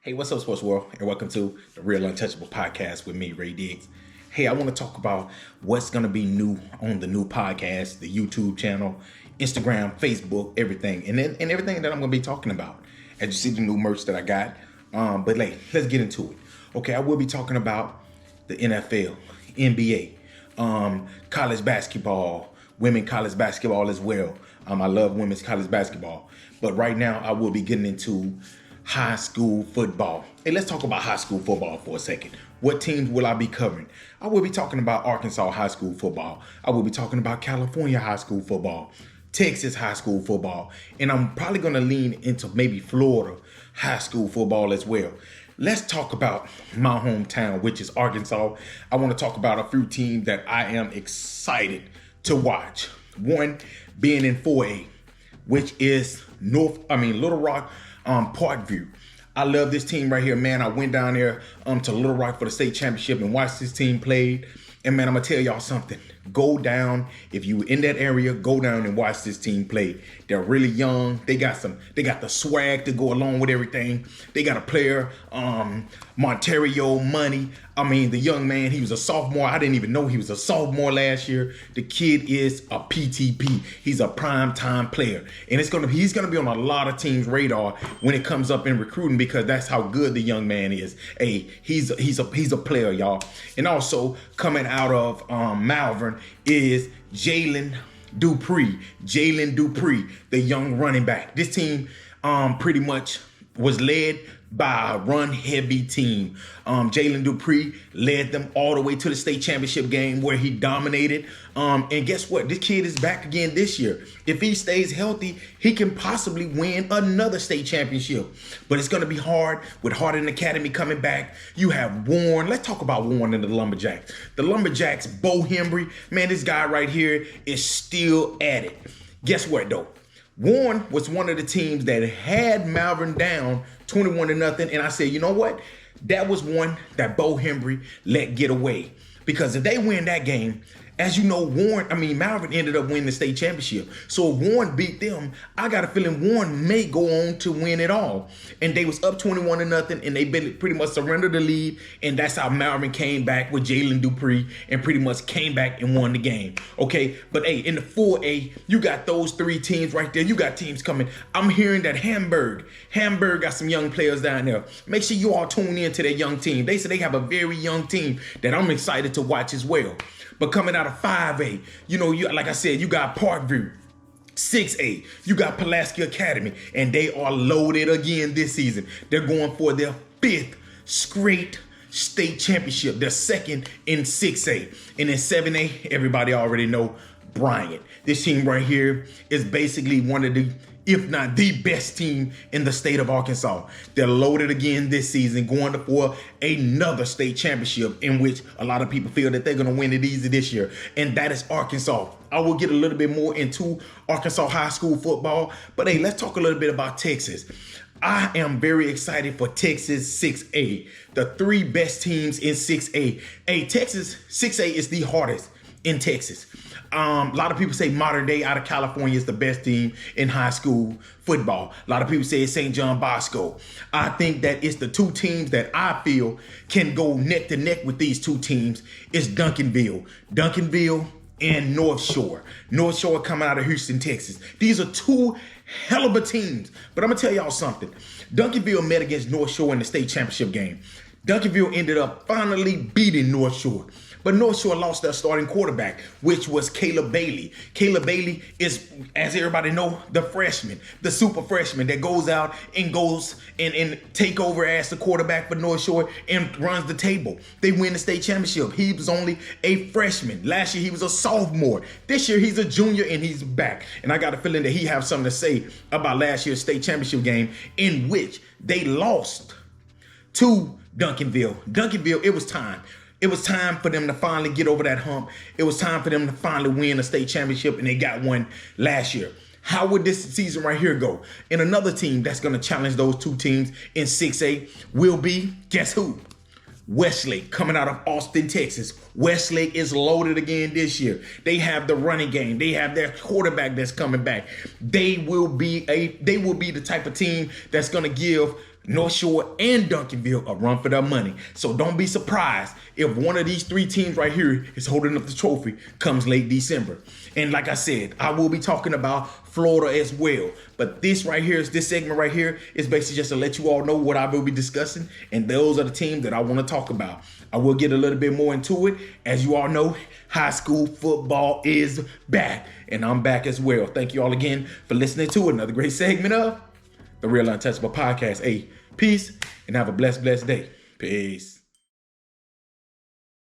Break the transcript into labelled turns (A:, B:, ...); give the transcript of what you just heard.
A: Hey, what's up, sports world, and welcome to the Real Untouchable podcast with me, Ray Diggs. Hey, I want to talk about what's going to be new on the new podcast, the YouTube channel, Instagram, Facebook, everything, and everything that I'm going to be talking about. As you see the new merch that I got, but let's get into it. Okay, I will be talking about the NFL, NBA, college basketball, women college basketball as well. I love women's college basketball, but right now I will be getting into high school football. Hey, let's talk about high school football for a second. What teams will I be covering? I will be talking about Arkansas high school football. I will be talking about California high school football, Texas high school football, and I'm probably going to lean into maybe Florida high school football as well. Let's talk about my hometown, which is Arkansas. I want to talk about a few teams that I am excited to watch. One being in 4A, which is Little Rock Parkview. I love this team right here, man. I went down there to Little Rock for the state championship and watched this team play. And man, I'm gonna tell y'all something. Go down, if you in that area, go down and watch this team play. They're really young. They got the swag to go along with everything. They got a player, Monterio Money. The young man, he was a sophomore. I didn't even know he was a sophomore last year. The kid is a PTP. He's a prime time player. And he's gonna be on a lot of teams' radar when it comes up in recruiting, because that's how good the young man is. Hey, he's a player, y'all. And also coming out of Malvern is Jalen Dupree, the young running back. This team pretty much was led by a run-heavy team. Jalen Dupree led them all the way to the state championship game where he dominated. And guess what? This kid is back again this year. If he stays healthy, he can possibly win another state championship. But it's going to be hard with Hardin Academy coming back. You have Warren. Let's talk about Warren and the Lumberjacks. The Lumberjacks, Bo Hembry. Man, this guy right here is still at it. Guess what, though? Warren was one of the teams that had Malvern down 21-0. And I said, you know what? That was one that Bo Hembry let get away. Because if they win that game, as you know, Malvern ended up winning the state championship. So if Warren beat them, I got a feeling Warren may go on to win it all. And they was up 21-0, and they pretty much surrendered the lead. And that's how Malvern came back with Jalen Dupree and pretty much came back and won the game. Okay, but hey, in the 4A, you got those three teams right there. You got teams coming. I'm hearing that Hamburg got some young players down there. Make sure you all tune in to their young team. They say they have a very young team that I'm excited to watch as well. But coming out of 5A, like I said, you got Parkview. 6A, you got Pulaski Academy, and they are loaded again this season. They're going for their 5th straight state championship. They're second in 6A. And in 7A, everybody already know Bryant. This team right here is basically one of the, if not the best team in the state of Arkansas. They're loaded again this season, going for another state championship, in which a lot of people feel that they're going to win it easy this year, and that is Arkansas. I will get a little bit more into Arkansas high school football, but hey, let's talk a little bit about Texas. I am very excited for Texas 6A, the 3 best teams in 6A. Hey, Texas 6A is the hardest in Texas. A lot of people say Modern Day out of California is the best team in high school football. A lot of people say it's St. John Bosco. I think that it's the 2 teams that I feel can go neck to neck with these 2 teams. It's Duncanville and North Shore. North Shore coming out of Houston, Texas. These are 2 hell of a teams. But I'm going to tell y'all something. Duncanville met against North Shore in the state championship game. Duncanville ended up finally beating North Shore. But North Shore lost their starting quarterback, which was Caleb Bailey. Caleb Bailey is, as everybody know, the freshman, the super freshman that goes out and take over as the quarterback for North Shore and runs the table. They win the state championship. He was only a freshman. Last year, he was a sophomore. This year, he's a junior and he's back. And I got a feeling that he has something to say about last year's state championship game, in which they lost to Duncanville. Duncanville, it was time. It was time for them to finally get over that hump. It was time for them to finally win a state championship, and they got one last year. How would this season right here go? And another team that's going to challenge those 2 teams in 6A will be, guess who? Westlake, coming out of Austin, Texas. Westlake is loaded again this year. They have the running game. They have their quarterback that's coming back. They will be the type of team that's going to give North Shore and Duncanville a run for their money. So don't be surprised if one of these three teams right here is holding up the trophy comes late December. And like I said, I will be talking about Florida as well. But this segment right here is basically just to let you all know what I will be discussing. And those are the teams that I want to talk about. I will get a little bit more into it. As you all know, high school football is back. And I'm back as well. Thank you all again for listening to another great segment of the Real Untouchable Podcast. Hey, peace and have a blessed day. Peace.